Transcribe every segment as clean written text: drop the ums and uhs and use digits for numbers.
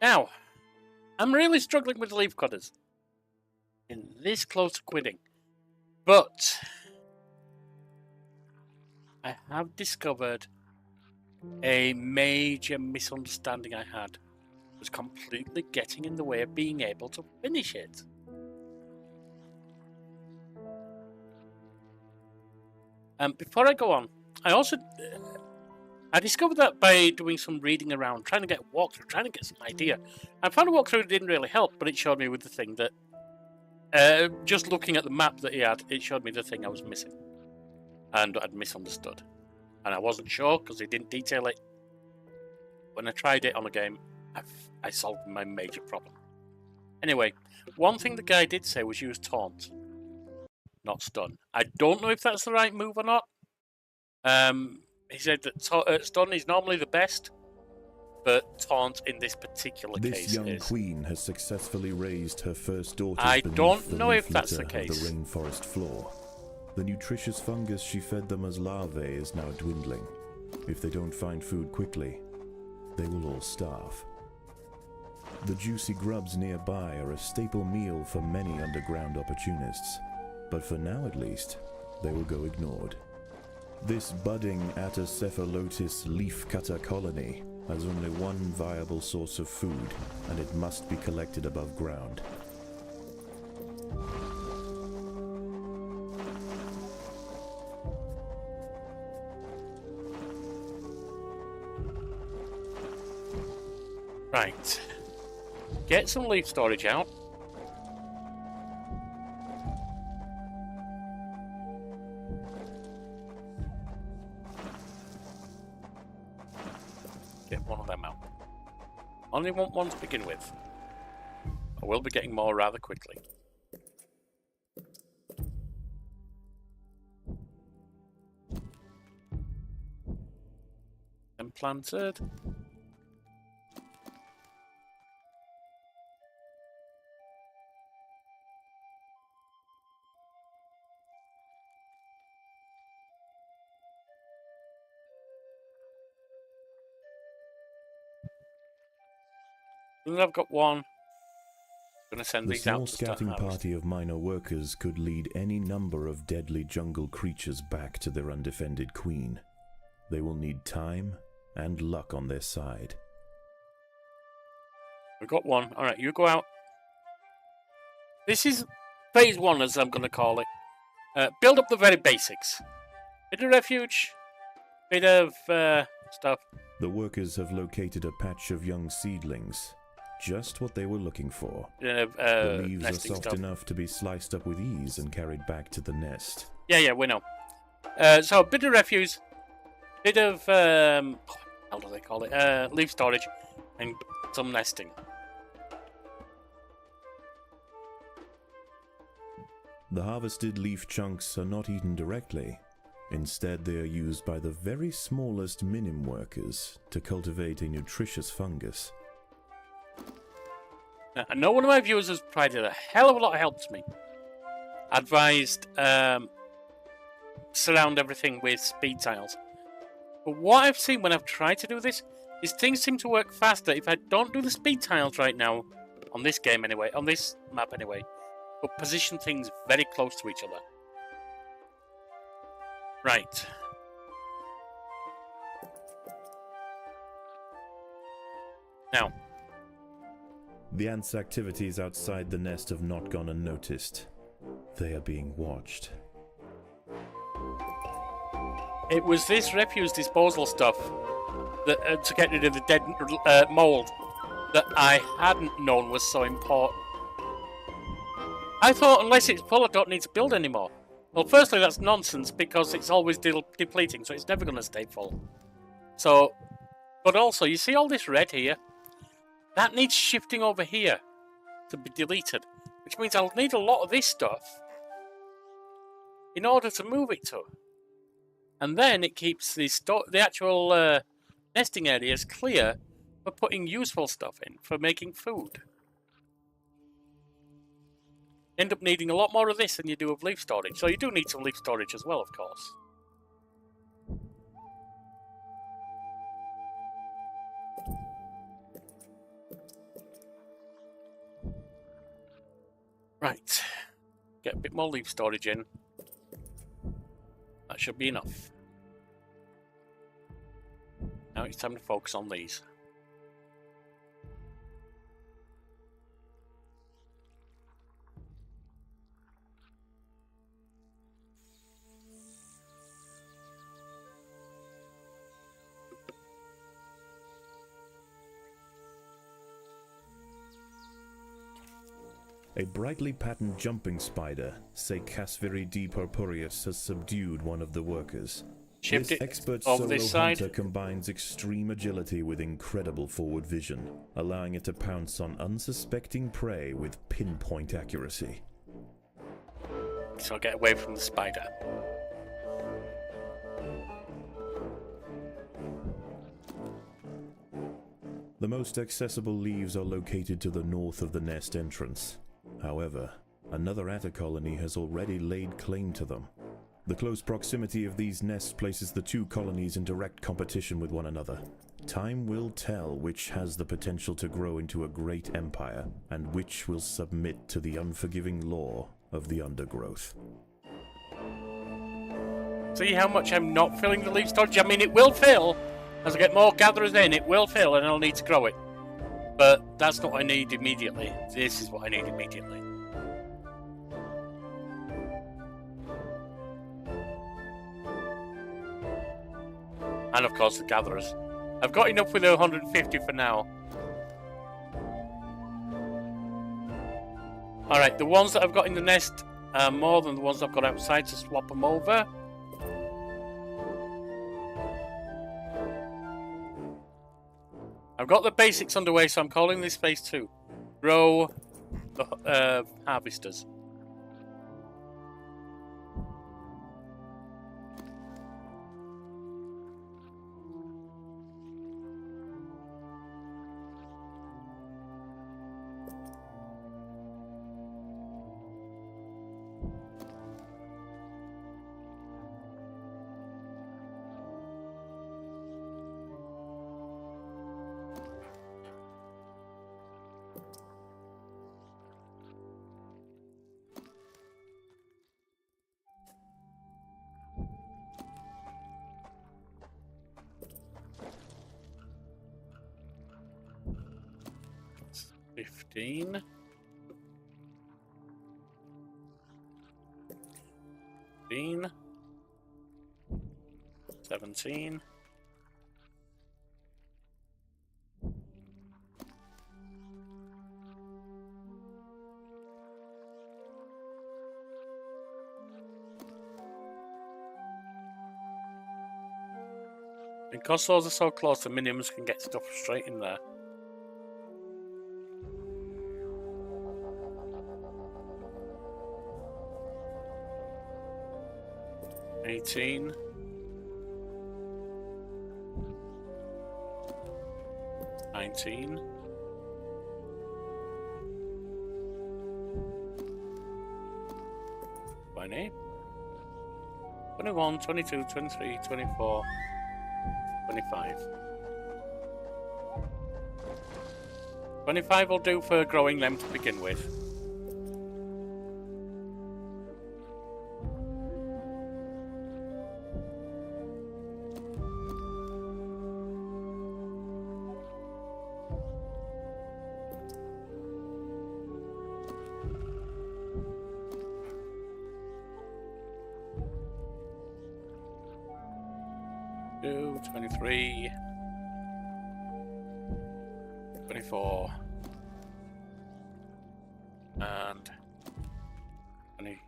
Now, I'm really struggling with the leaf cutters. In this close to quitting. But I have discovered a major misunderstanding I had was completely getting in the way of being able to finish it. Before I go on, I discovered that by doing some reading around, trying to get a walkthrough, trying to get some idea. I found a walkthrough that didn't really help, but it showed me with the thing that just looking at the map that he had, it showed me the thing I was missing and I'd misunderstood. And I wasn't sure because he didn't detail it. When I tried it on a game, I solved my major problem. Anyway, one thing the guy did say was use taunt, not stun. I don't know if that's the right move or not. He said that stun is normally the best, but taunt in this particular case is. This young queen has successfully raised her first daughter. I don't know if that's the case. The rainforest floor. The nutritious fungus she fed them as larvae is now dwindling. If they don't find food quickly, they will all starve. The juicy grubs nearby are a staple meal for many underground opportunists, but for now at least, they will go ignored. This budding Atacephalotis leafcutter colony has only one viable source of food, and it must be collected above ground. Right. Get some leaf storage out. Get one of them out. Only want one to begin with. I will be getting more rather quickly. And planted. I've got one. I'm going to send these out. The small scouting party of minor workers could lead any number of deadly jungle creatures back to their undefended queen. They will need time and luck on their side. We've got one. Alright, you go out. This is phase 1, as I'm going to call it. Build up the very basics. Bit of refuge. Bit of stuff. The workers have located a patch of young seedlings. Just what they were looking for. The leaves are soft enough to be sliced up with ease and carried back to the nest. Yeah, we know. So a bit of refuse, bit of how do they call it? Leaf storage, and some nesting. The harvested leaf chunks are not eaten directly. Instead, they are used by the very smallest minim workers to cultivate a nutritious fungus. Now, I know one of my viewers has provided a hell of a lot of help to me. Advised surround everything with speed tiles. But what I've seen when I've tried to do this is things seem to work faster if I don't do the speed tiles right now, on this game anyway, on this map anyway, but position things very close to each other. Right. Now. The ants' activities outside the nest have not gone unnoticed. They are being watched. It was this refuse disposal stuff that to get rid of the dead mold that I hadn't known was so important. I thought unless it's full, I don't need to build anymore. Well, firstly, that's nonsense because it's always depleting, so it's never going to stay full. So, but also, you see all this red here? That needs shifting over here to be deleted, which means I'll need a lot of this stuff in order to move it to. And then it keeps the actual nesting areas clear for putting useful stuff in, for making food. End up needing a lot more of this than you do of leaf storage. So you do need some leaf storage as well, of course. Right. Get a bit more leaf storage in. That should be enough. Now it's time to focus on these. A brightly patterned jumping spider, Casviri D. purpureus, has subdued one of the workers. Shift This it expert over solo this side. hunter combines extreme agility with incredible forward vision, allowing it to pounce on unsuspecting prey with pinpoint accuracy. So I'll get away from the spider. The most accessible leaves are located to the north of the nest entrance. However, another atta colony has already laid claim to them. The close proximity of these nests places the two colonies in direct competition with one another. Time will tell which has the potential to grow into a great empire, and which will submit to the unforgiving law of the undergrowth. See how much I'm not filling the leaf storage? I mean, it will fill. As I get more gatherers in, it will fill, and I'll need to grow it. But that's not what I need immediately. This is what I need immediately. And of course the gatherers. I've got enough with 150 for now. Alright, the ones that I've got in the nest are more than the ones I've got outside, so swap them over. I've got the basics underway, so I'm calling this phase 2. Grow the harvesters. That's 15. 15. 17. 'Because those are so close, the minions can get stuff straight in there. $18. 19. 20. 21, 22, 23, 24, 25. 25 will do for growing them to begin with. Two, 23, 24, and 20,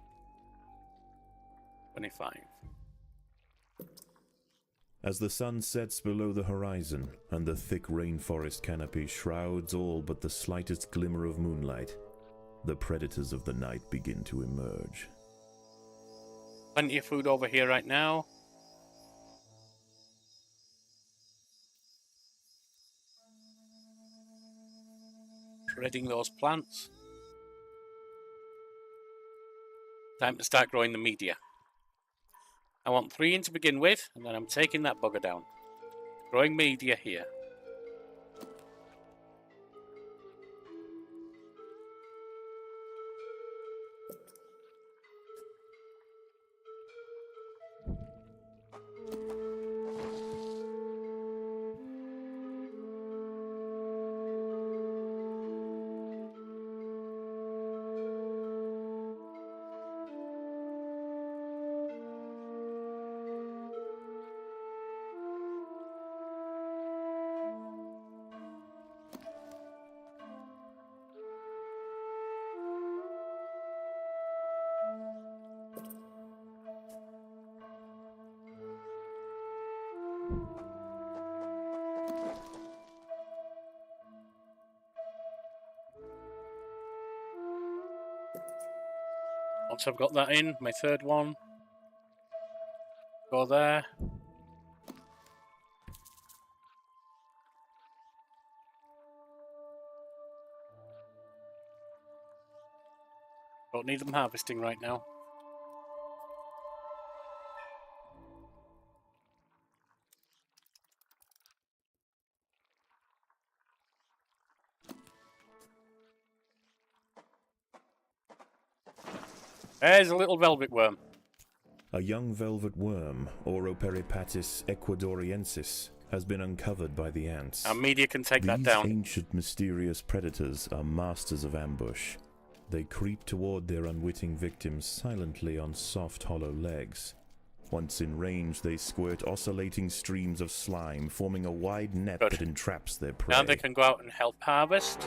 25. As the sun sets below the horizon, and the thick rainforest canopy shrouds all but the slightest glimmer of moonlight, the predators of the night begin to emerge. Plenty of food over here right now. Shredding those plants. Time to start growing the media. I want 3 in to begin with, and then I'm taking that bugger down. Growing media here. Once I've got that in, my third one. Go there. Don't need them harvesting right now. There's a little velvet worm. A young velvet worm, Oroperipatis ecuadoriensis, has been uncovered by the ants. Our media can take that These down. ancient mysterious predators are masters of ambush. They creep toward their unwitting victims silently on soft, hollow legs. Once in range, they squirt oscillating streams of slime, forming a wide net Good. that entraps their prey. Now they can go out and help harvest.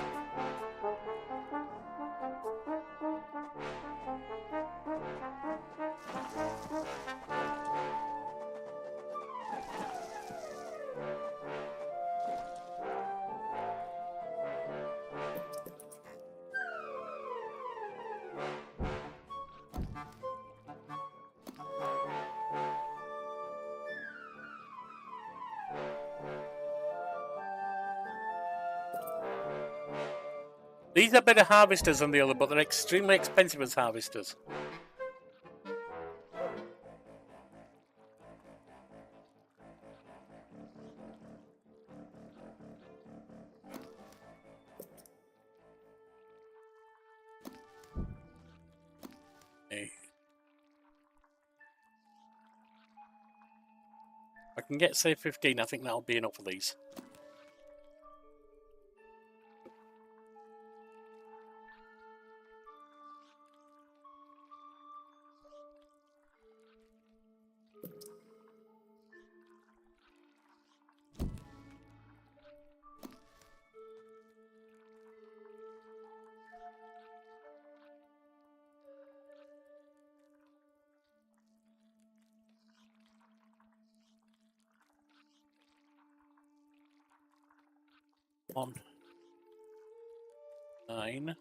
These are better harvesters than the other, but they're extremely expensive as harvesters. Okay. I can get, say, 15. I think that'll be enough for these. One. 9.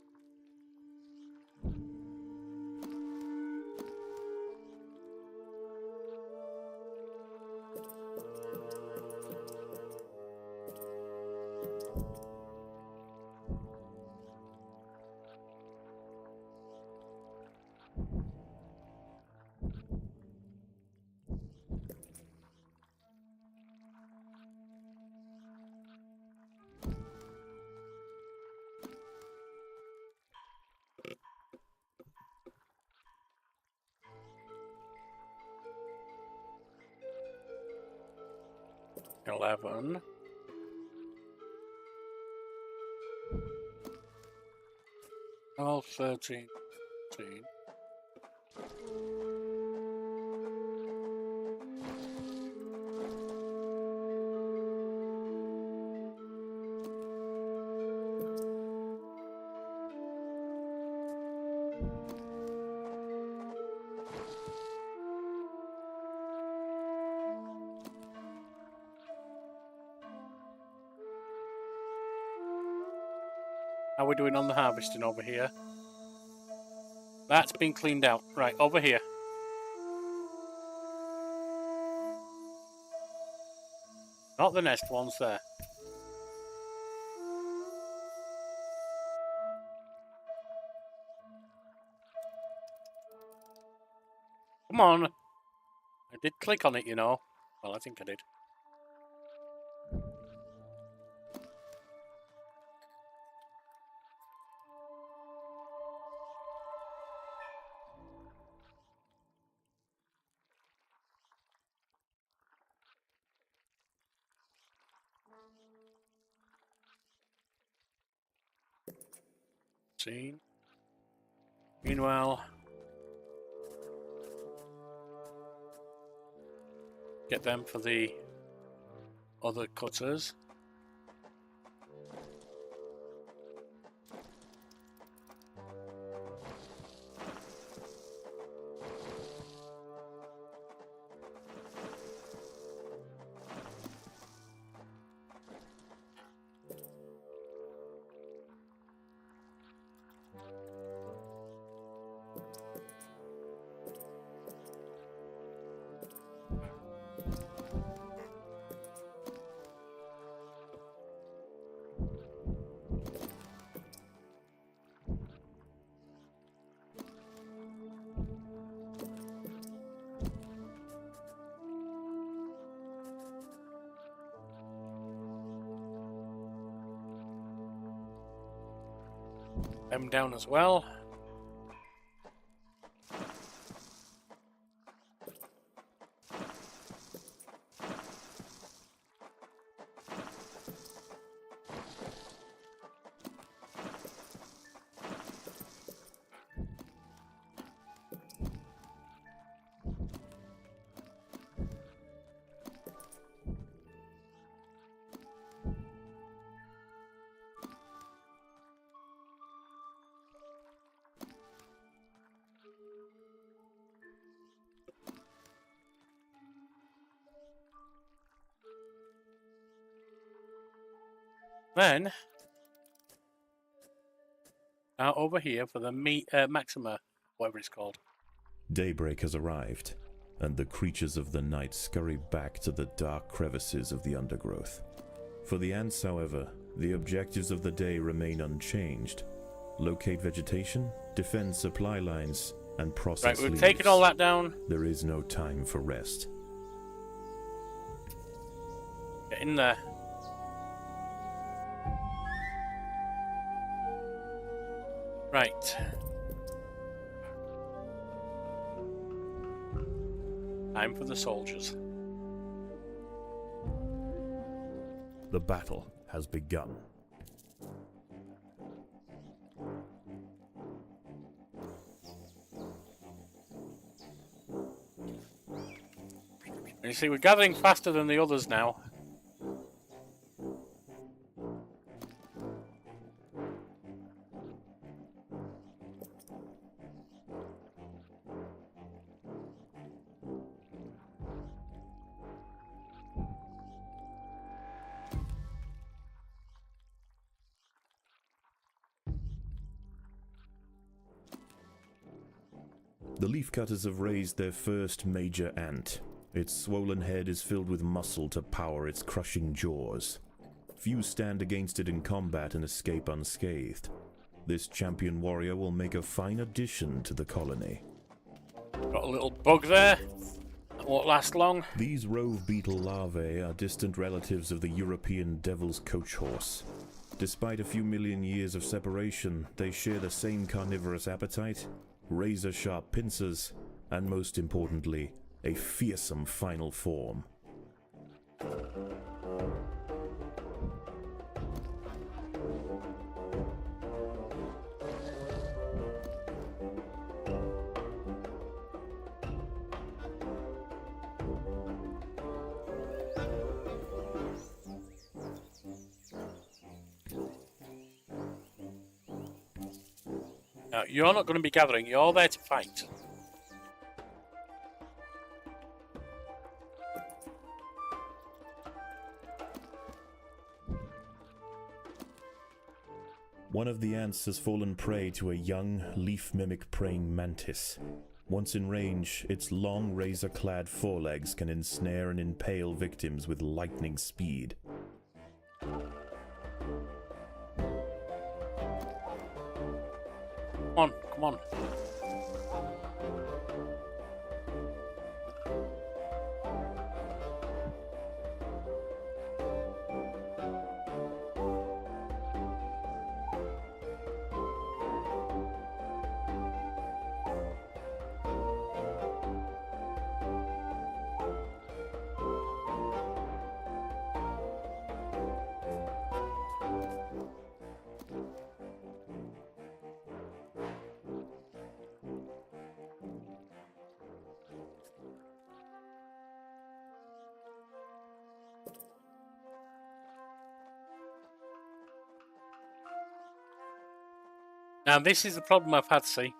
$11. 12, 13, 14. How are we doing on the harvesting over here? That's been cleaned out. Right, over here. Not the nest ones there. Come on. I did click on it, you know. Well, I think I did. See? Meanwhile, get them for the other cutters. Them down as well. Then, now over here for the Maxima, whatever it's called. Daybreak has arrived, and the creatures of the night scurry back to the dark crevices of the undergrowth. For the ants, however, the objectives of the day remain unchanged. Locate vegetation, defend supply lines, and process Right, we've leaves. taken all that down. There is no time for rest. Get in there. Right. Time for the soldiers. The battle has begun. You see, we're gathering faster than the others now. The leafcutters have raised their first major ant. Its swollen head is filled with muscle to power its crushing jaws. Few stand against it in combat and escape unscathed. This champion warrior will make a fine addition to the colony. Got a little bug there. That won't last long. These rove beetle larvae are distant relatives of the European devil's coach horse. Despite a few million years of separation, they share the same carnivorous appetite, razor-sharp pincers, and most importantly, a fearsome final form. Now, you're not going to be gathering, you're there to fight. One of the ants has fallen prey to a young, leaf-mimic praying mantis. Once in range, its long, razor-clad forelegs can ensnare and impale victims with lightning speed. Come on, come on. Now, this is the problem I've had, see.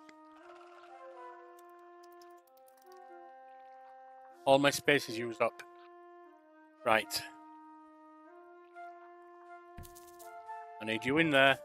All my space is used up. Right. I need you in there.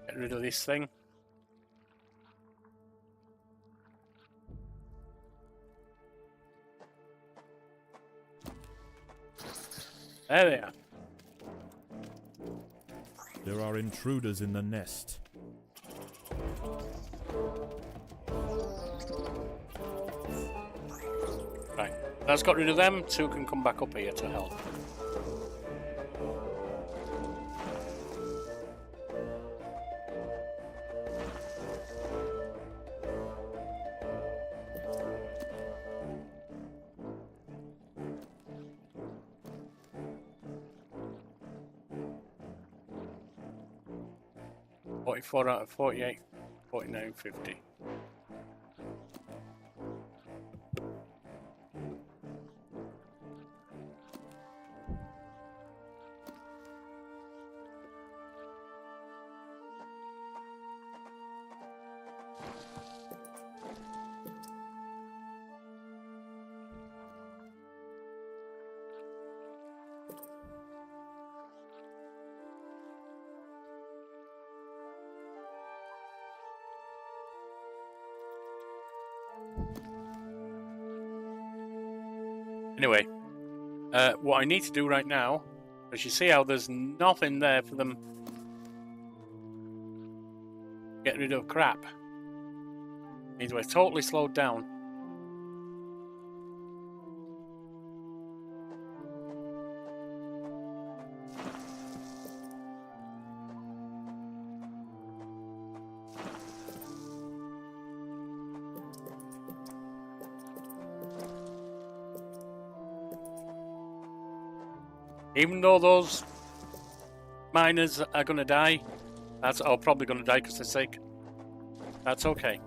Get rid of this thing. There they are. There are intruders in the nest. Right, that's got rid of them. 2 can come back up here to help. .44 out of 48, 49.50. Anyway, what I need to do right now, because you see how there's nothing there for them get rid of crap, means we're totally slowed down. Even though those miners are going to die, probably going to die because they're sick. That's okay.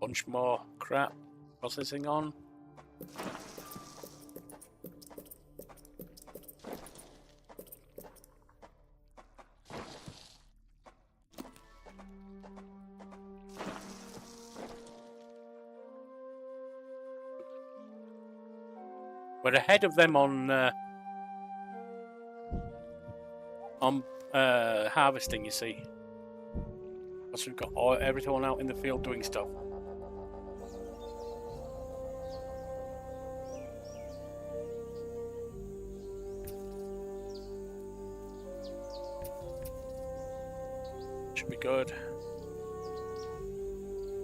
Bunch more crap processing on. We're ahead of them on harvesting, you see. Because we've got everyone out in the field doing stuff. Should be good.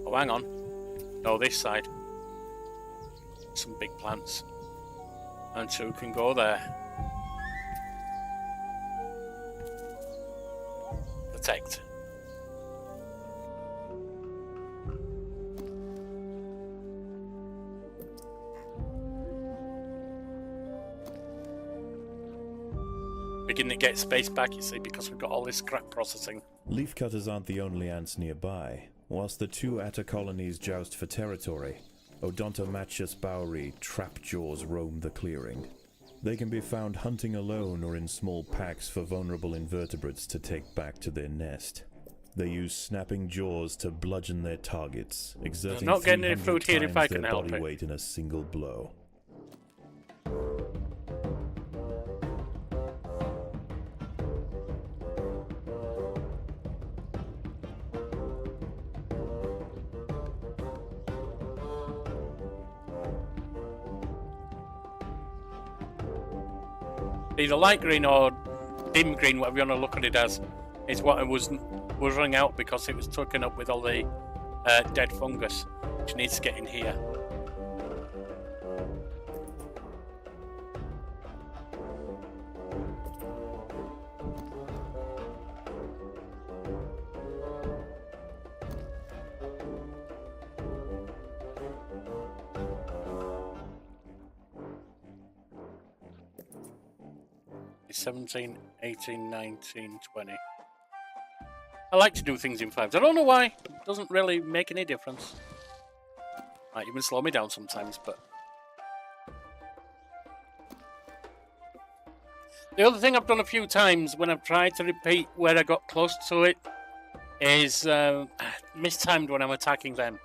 Oh, hang on. No, this side. Some big plants. And 2 can go there. Protect. Beginning to get space back, you see, because we've got all this crap processing. Leafcutters aren't the only ants nearby. Whilst the 2 Atta colonies joust for territory, Odontomachus bauri trapjaws roam the clearing. They can be found hunting alone or in small packs for vulnerable invertebrates to take back to their nest. They use snapping jaws to bludgeon their targets, exerting not getting any 300 food here if times I can their help body it. weight in a single blow. Either light green or dim green, whatever you want to look at it as, is what it was running out because it was taken up with all the dead fungus, which needs to get in here. 17, 18, 19, 20. I like to do things in fives. I don't know why. It doesn't really make any difference. Might even slow me down sometimes, but... The other thing I've done a few times when I've tried to repeat where I got close to it is mistimed when I'm attacking them.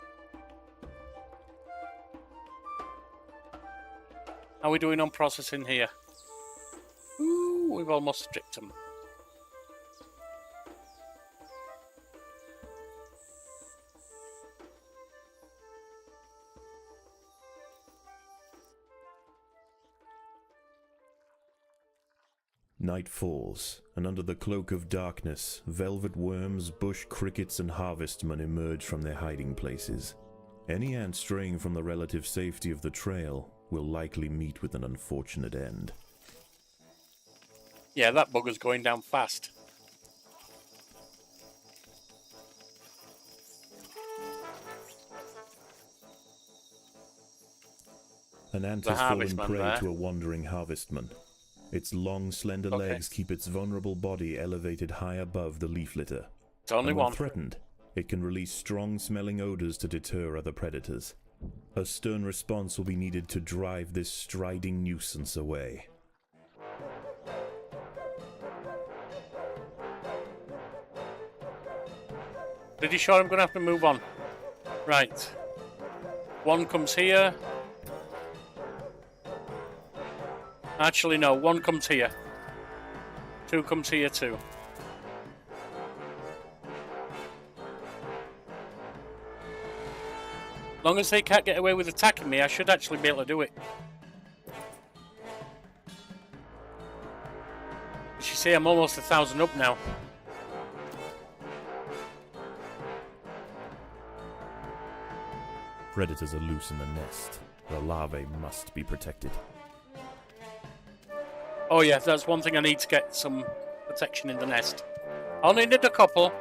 How are we doing on processing here? Ooh, we've almost stripped them. Night falls, and under the cloak of darkness, velvet worms, bush crickets, and harvestmen emerge from their hiding places. Any ant straying from the relative safety of the trail will likely meet with an unfortunate end. Yeah, that bugger's going down fast. An ant The has fallen harvestman prey there. to a wandering harvestman. Its long, slender legs keep its vulnerable body elevated high above the leaf litter. It's only And when one. threatened, it can release strong-smelling odors to deter other predators. A stern response will be needed to drive this striding nuisance away. Pretty sure I'm going to have to move on. Right. One comes here. Actually, no. One comes here. Two comes here too. As long as they can't get away with attacking me, I should actually be able to do it. As you see, I'm almost 1,000 up now. Predators are loose in the nest. The larvae must be protected. Oh yeah, that's one thing I need to get some protection in the nest. I only need a couple.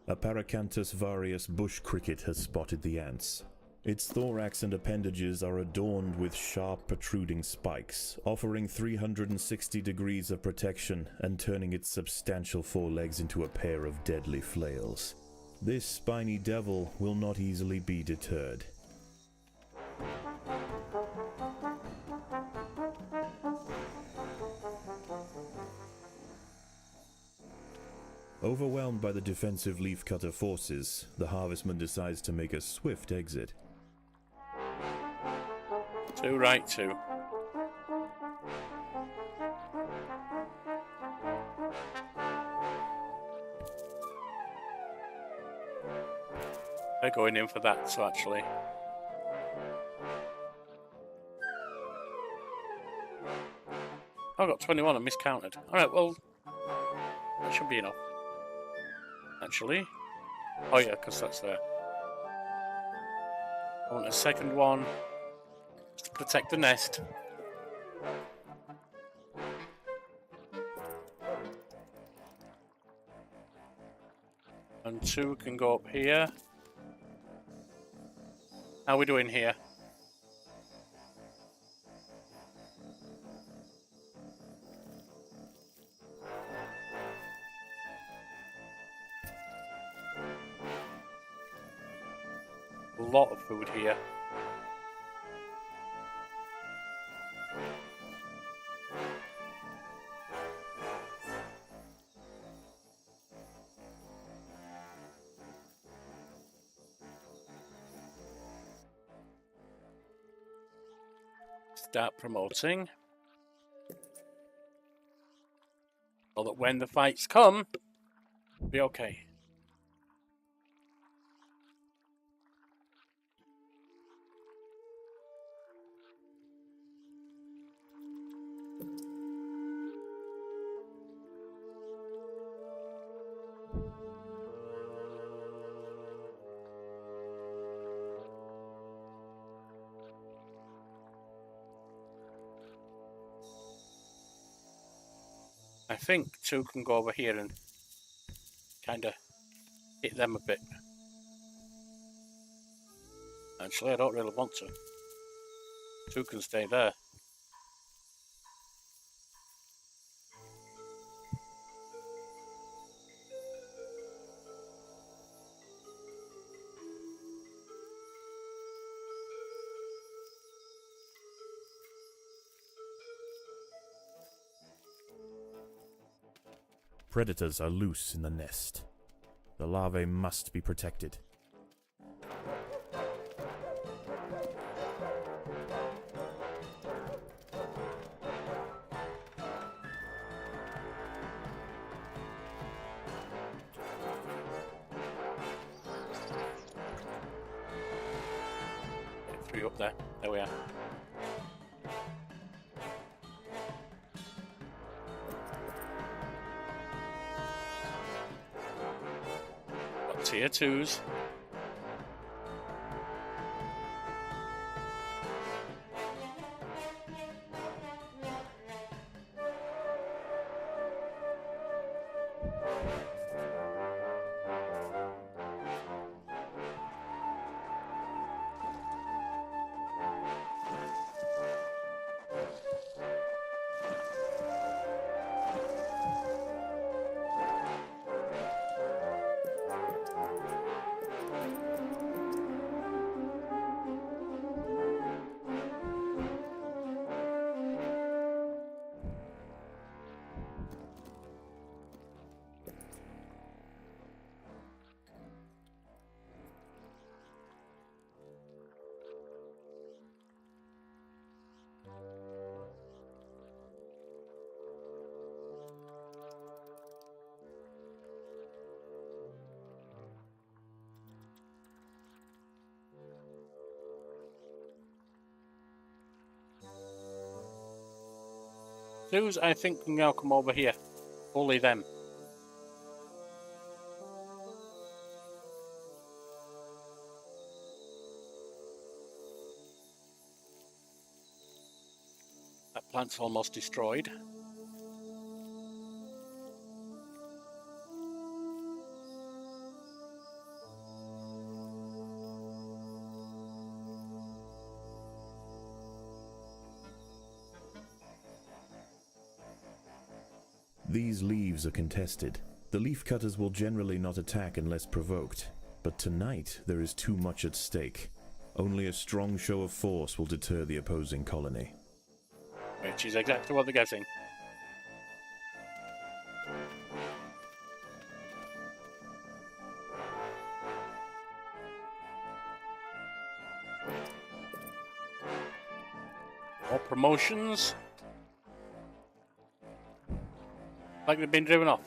A Paracanthus varius bush cricket has spotted the ants. Its thorax and appendages are adorned with sharp protruding spikes, offering 360 degrees of protection and turning its substantial forelegs into a pair of deadly flails. This spiny devil will not easily be deterred. Overwhelmed by the defensive leafcutter forces, the harvestman decides to make a swift exit. Two right, two. They're going in for that, so actually. I got 21 and miscounted. Alright, well, that should be enough. Actually. Oh yeah, because that's there. I want a second one to protect the nest. And two can go up here. How are we doing here? A lot of food here. Start promoting. So that when the fights come, it'll be okay. I think two can go over here and kind of hit them a bit. Actually, I don't really want to. Two can stay there. Predators are loose in the nest. The larvae must be protected. Get 3 up there. There we are. Got tier 2s. Those, I think, can now come over here. Bully them. That plant's almost destroyed. These leaves are contested. The leaf cutters will generally not attack unless provoked, but tonight there is too much at stake. Only a strong show of force will deter the opposing colony. Which is exactly what they're getting. More promotions. Like they've been driven off.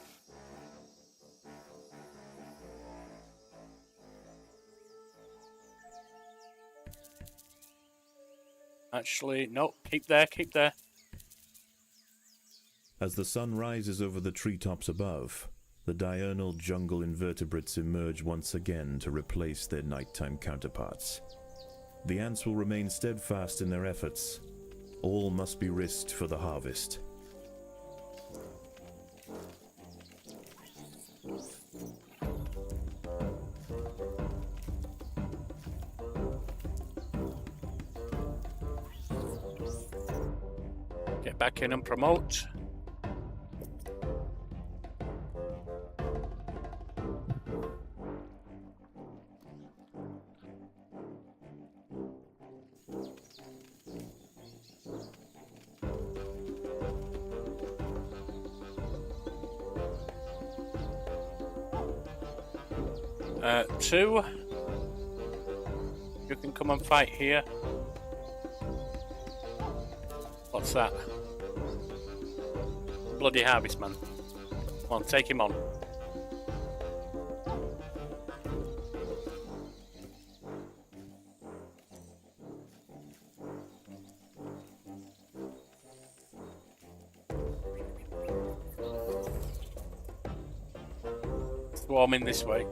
Actually, no, keep there, keep there. As the sun rises over the treetops above, the diurnal jungle invertebrates emerge once again to replace their nighttime counterparts. The ants will remain steadfast in their efforts. All must be risked for the harvest. Get back in and promote. Two. You can come and fight here. What's that? Bloody harvestman. Come on, take him on. Swarm in this way.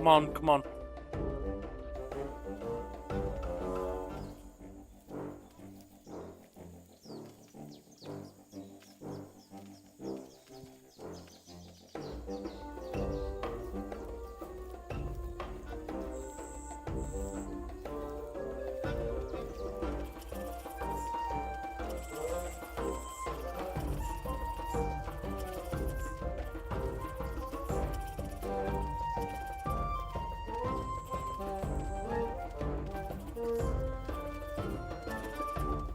Come on, come on.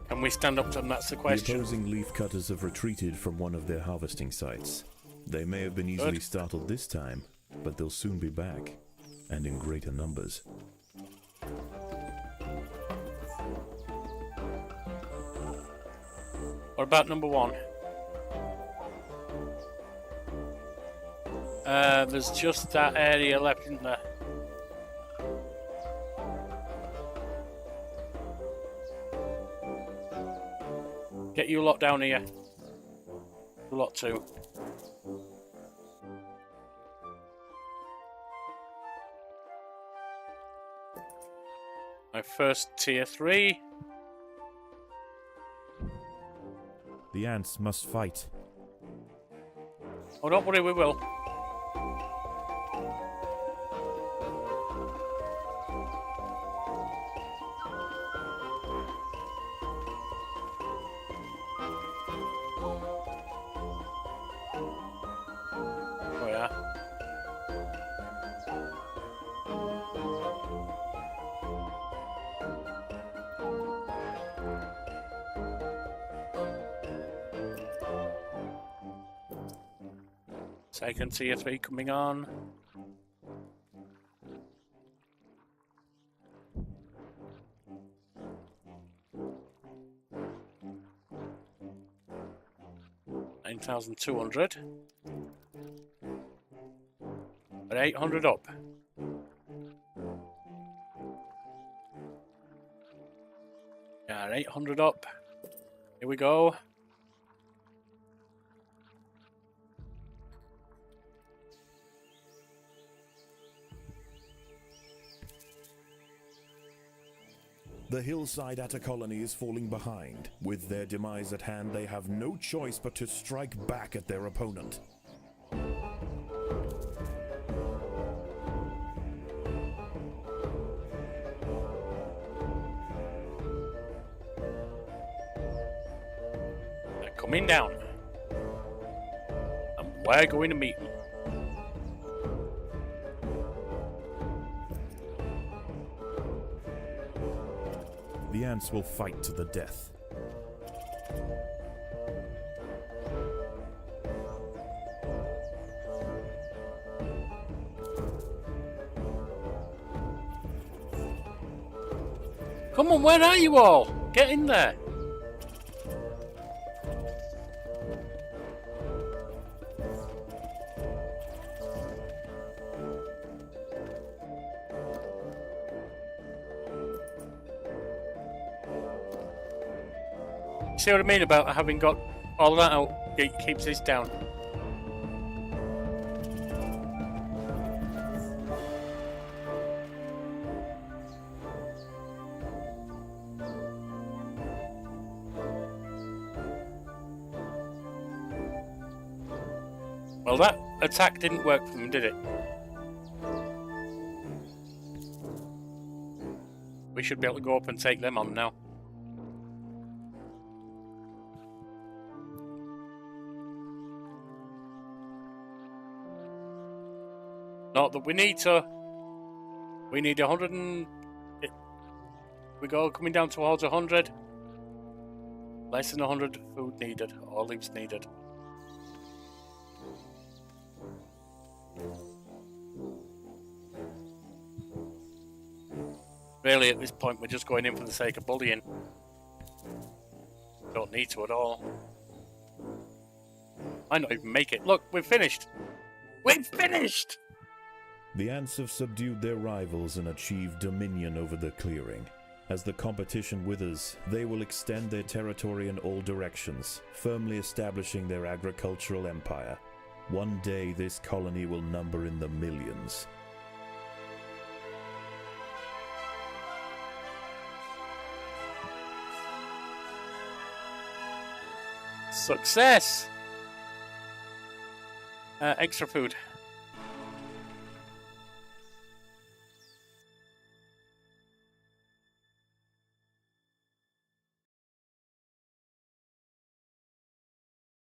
Can we stand up to them? That's the The question. opposing leaf cutters have retreated from one of their harvesting sites. They may have been easily startled this time, but they'll soon be back, and in greater numbers. What about number one? There's just that area left, isn't there? Get you lot down here. You lot too. My first tier 3. The ants must fight. Oh, don't worry, we will. Oh, yeah. Second tier 3 coming on. $9,200. At 800 up. Yeah, 800 up. Here we go. The hillside Atta colony is falling behind. With their demise at hand, they have no choice but to strike back at their opponent. They're coming down. And we're going to meet them. The ants will fight to the death. Come on, where are you all? Get in there. See what I mean about having got all that out? It keeps this down. Well, that attack didn't work for them, did it? We should be able to go up and take them on now. Not that we need to. We need 100 and... We go coming down towards 100. Less than 100 food needed, or leaves needed. Really, at this point, we're just going in for the sake of bullying. Don't need to at all. Might not even make it. Look, we've finished! We've finished! The ants have subdued their rivals and achieved dominion over the clearing. As the competition withers, they will extend their territory in all directions, firmly establishing their agricultural empire. One day this colony will number in the millions. Success! Extra food.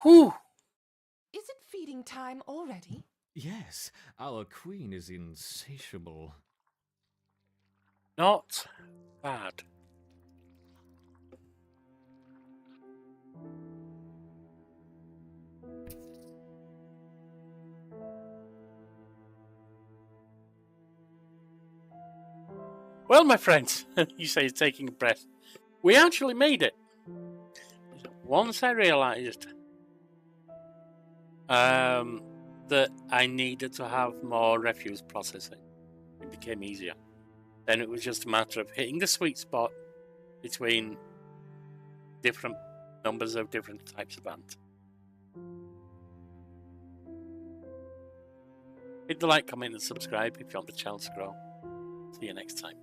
Whew! Is it feeding time already? Yes, our queen is insatiable. Not bad. Well, my friends, you say taking a breath. We actually made it. Once I realised that I needed to have more refuse processing, it became easier. Then it was just a matter of hitting the sweet spot between different numbers of different types of ant. Hit the like, comment, and subscribe if you want the channel to grow. See you next time.